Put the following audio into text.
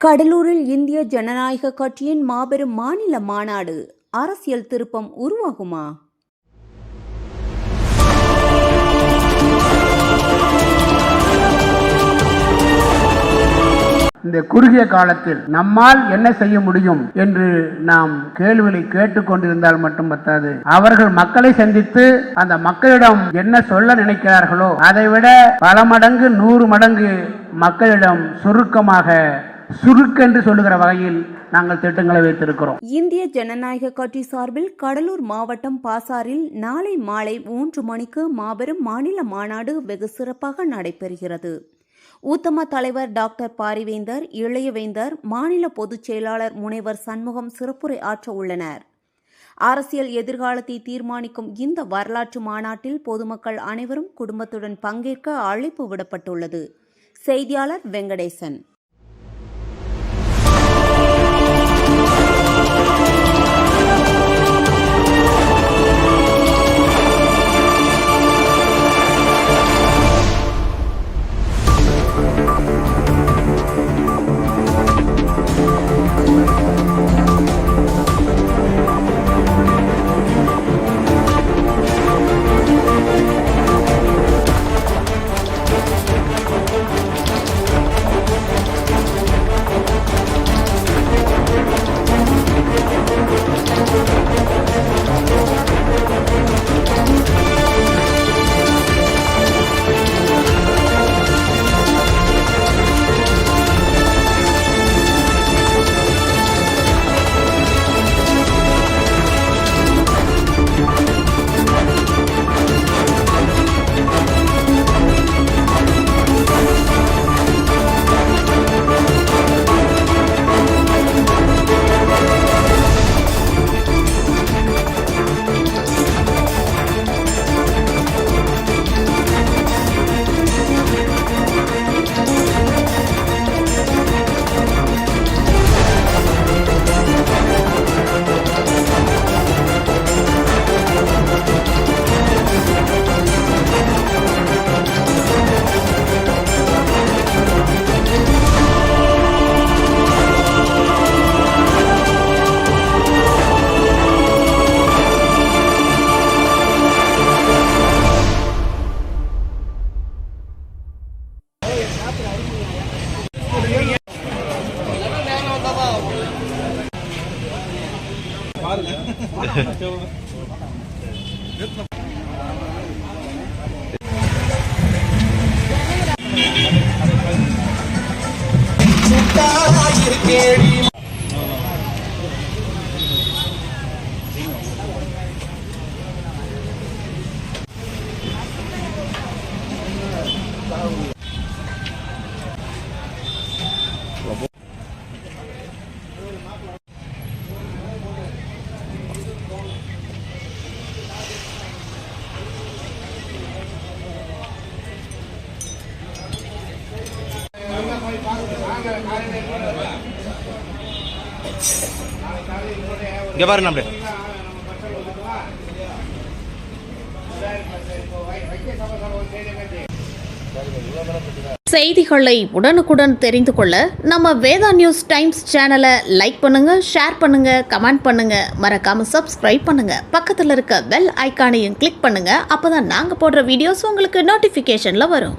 கடலூரில் இந்திய ஜனநாயக கட்சியின் மாபெரும் மாநில மாநாடு. அரசியல் திருப்பம் உருவாகுமா? இந்த குறுகிய காலத்தில் நம்மால் என்ன செய்ய முடியும் என்று நாம் கேள்விகளை கேட்டுக்கொண்டிருந்தால் மட்டும் பத்தாது. அவர்கள் மக்களை சந்தித்து அந்த மக்களிடம் என்ன சொல்ல நினைக்கிறார்களோ அதைவிட பல மடங்கு 100 மடங்கு மக்களிடம் சுருக்கென்று சொல்லுகிற வகையில் நாங்கள் திட்டங்களை வைத்திருக்கிறோம். இந்திய ஜனநாயக கட்சி சார்பில் கடலூர் மாவட்டம் பாசாரில் நாளை மாலை 3 மணிக்கு மாபெரும் மாநில மாநாடு வெகு சிறப்பாக நடைபெறுகிறது. ஊத்தம தலைவர் டாக்டர் பாரிவேந்தர், இளையவேந்தர், மாநில பொதுச் செயலாளர் முனைவர் சண்முகம் சிறப்புரை ஆற்ற உள்ளனர். அரசியல் எதிர்காலத்தை தீர்மானிக்கும் இந்த வரலாற்று மாநாட்டில் பொதுமக்கள் அனைவரும் குடும்பத்துடன் பங்கேற்க அழைப்பு விடப்பட்டுள்ளது. செய்தியாளர் வெங்கடேசன். இங்க பாருங்க நம்மளே செய்திகளை உடனுக்குடன் தெரிந்து கொள்ள நம்ம வேதா நியூஸ் டைம்ஸ் சேனலை லைக் பண்ணுங்க, ஷேர் பண்ணுங்க, கமெண்ட் பண்ணுங்க, மறக்காம சப்ஸ்கிரைப் பண்ணுங்க. பக்கத்துல இருக்க பெல் ஐகானையும் கிளிக் பண்ணுங்க. அப்பதான் நாங்க போடுற வீடியோஸ் உங்களுக்கு நோட்டிபிகேஷன்ல வரும்.